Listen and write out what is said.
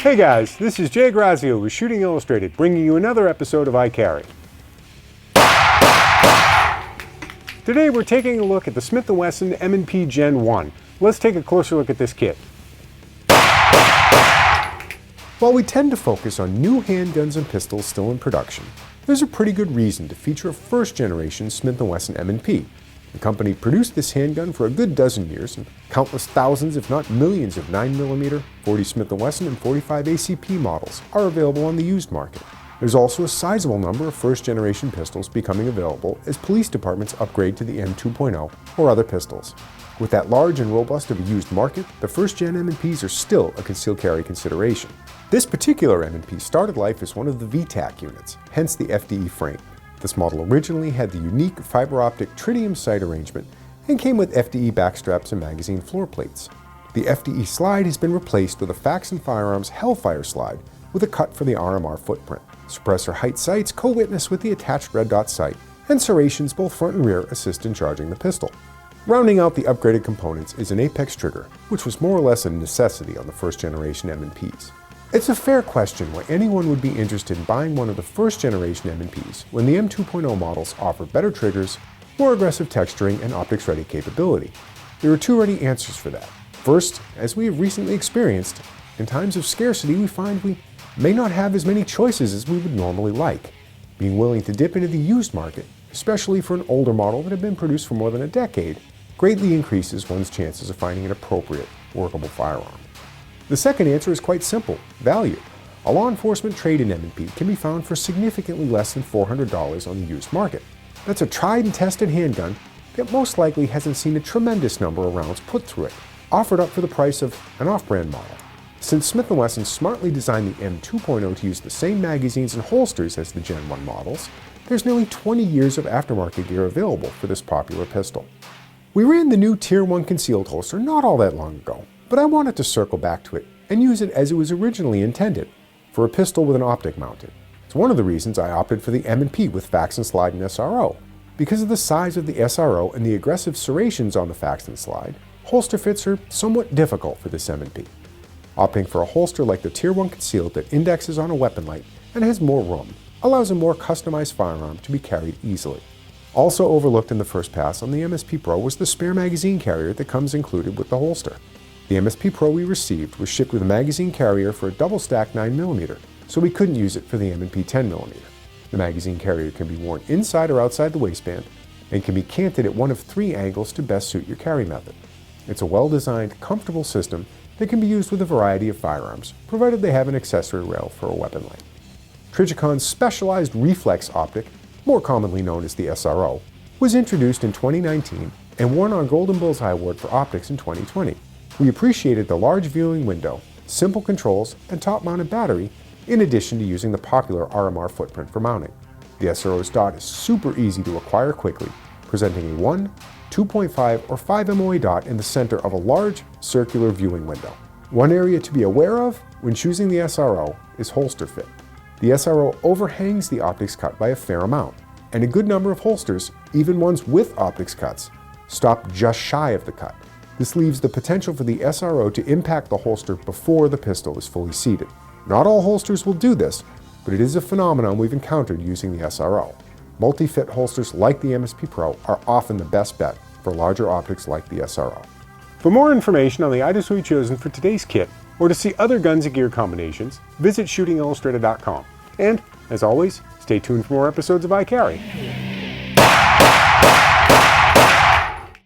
Hey guys, this is Jay Grazio with Shooting Illustrated, bringing you another episode of I Carry. Today we're taking a look at the Smith Wesson M&P Gen 1. Let's take a closer look at this kit. While we tend to focus on new handguns and pistols still in production, there's a pretty good reason to feature a first-generation Smith Wesson M&P. The company produced this handgun for a good dozen years, and countless thousands, if not millions, of 9mm, 40 Smith & Wesson, and 45 ACP models are available on the used market. There's also a sizable number of first-generation pistols becoming available as police departments upgrade to the M2.0 or other pistols. With that large and robust of a used market, the first-gen M&Ps are still a concealed carry consideration. This particular M&P started life as one of the VTAC units, hence the FDE frame. This model originally had the unique fiber optic tritium sight arrangement and came with FDE backstraps and magazine floor plates. The FDE slide has been replaced with a Faxon Firearms Hellfire slide with a cut for the RMR footprint. Suppressor height sights co-witness with the attached red dot sight, and serrations both front and rear assist in charging the pistol. Rounding out the upgraded components is an apex trigger, which was more or less a necessity on the first generation M&Ps. It's a fair question why anyone would be interested in buying one of the first generation M&Ps when the M2.0 models offer better triggers, more aggressive texturing, and optics-ready capability. There are two ready answers for that. First, as we have recently experienced, in times of scarcity we find we may not have as many choices as we would normally like. Being willing to dip into the used market, especially for an older model that had been produced for more than a decade, greatly increases one's chances of finding an appropriate, workable firearm. The second answer is quite simple: value. A law enforcement trade-in M&P can be found for significantly less than $400 on the used market. That's a tried and tested handgun that most likely hasn't seen a tremendous number of rounds put through it, offered up for the price of an off-brand model. Since Smith & Wesson smartly designed the M2.0 to use the same magazines and holsters as the Gen 1 models, there's nearly 20 years of aftermarket gear available for this popular pistol. We ran the new Tier 1 concealed holster not all that long ago, but I wanted to circle back to it and use it as it was originally intended, for a pistol with an optic mounted. It's one of the reasons I opted for the M&P with Faxon slide and SRO. Because of the size of the SRO and the aggressive serrations on the Faxon slide, holster fits are somewhat difficult for this M&P. Opting for a holster like the Tier 1 concealed that indexes on a weapon light and has more room allows a more customized firearm to be carried easily. Also overlooked in the first pass on the MSP Pro was the spare magazine carrier that comes included with the holster. The MSP Pro we received was shipped with a magazine carrier for a double-stack 9mm, so we couldn't use it for the M&P 10mm. The magazine carrier can be worn inside or outside the waistband and can be canted at one of three angles to best suit your carry method. It's a well-designed, comfortable system that can be used with a variety of firearms, provided they have an accessory rail for a weapon light. Trijicon's specialized reflex optic, more commonly known as the SRO, was introduced in 2019 and won our Golden Bullseye Award for optics in 2020. We appreciated the large viewing window, simple controls, and top-mounted battery, in addition to using the popular RMR footprint for mounting. The SRO's dot is super easy to acquire quickly, presenting a 1, 2.5, or 5 MOA dot in the center of a large, circular viewing window. One area to be aware of when choosing the SRO is holster fit. The SRO overhangs the optics cut by a fair amount, and a good number of holsters, even ones with optics cuts, stop just shy of the cut. This leaves the potential for the SRO to impact the holster before the pistol is fully seated. Not all holsters will do this, but it is a phenomenon we've encountered using the SRO. Multi-fit holsters like the MSP Pro are often the best bet for larger optics like the SRO. For more information on the items we've chosen for today's kit, or to see other guns and gear combinations, visit shootingillustrated.com. And, as always, stay tuned for more episodes of I Carry.